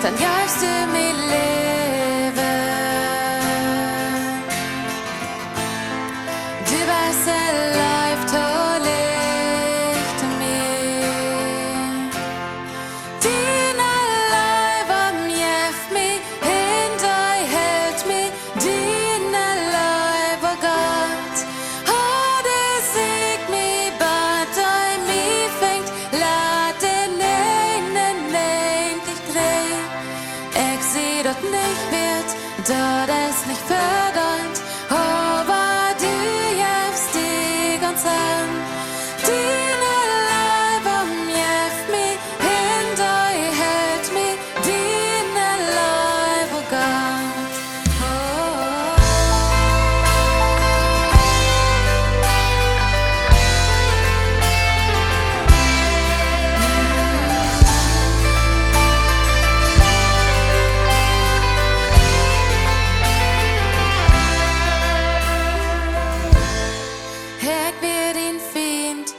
dann hjelpst du mit leve. Du var så life tålig til mig. Dina liv om hjælp mig, hent og helt mig. Dina liv var godt, og det sig mig bare dig mig fængt. Lad den endlich drehen. Ich seh dort nicht wird, dort ist nicht verdammt. Aber du hjälpst dig ganz an. Dina liv om hjälp mig, hent og helt mig. Dina liv var godt. Jeg bliver din fint,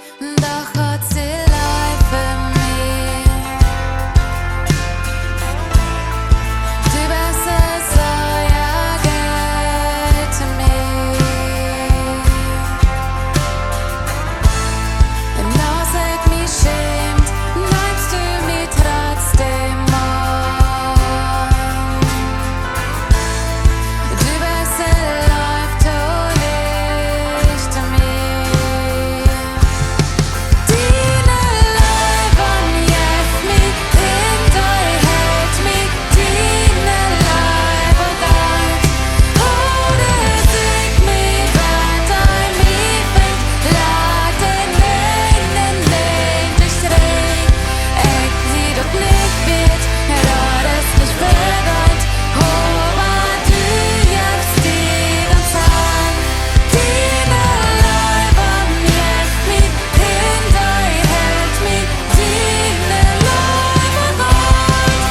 doch hat sie live for mig. Du var så jeg gav til mig. Når jeg mig schämt, nimmst du mich trotzdem an. Du var så live tålig til mig. Dina liv om hjælp mig, hent og helt mig. Dina liv var godt, og det sig mig bare dig mig fængt. Lad den endlich drehen. Ich seh dort nicht wird, dort ist nicht verdammt. Aber du hjälpst dig ganz an. Dina liv om hjælp mig, hent og helt mig. Dina liv var godt.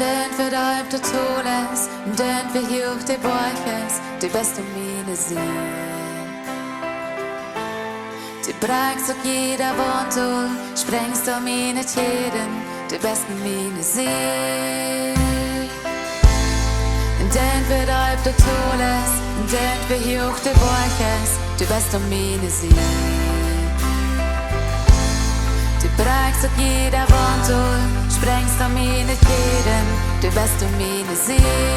Den verdäubt der Todes, den verjucht der Bräuches, du bist um meine Seele. Du bragst auch jeder Wandel, sprengst um meine Tjeden, du bist um meine Seele. Den verdäubt der Todes, den verjucht der Bräuches, du bist um meine Seele. Du bragst auch jeder Wandel, sprengst um meine Teden, du bist um meine Seele.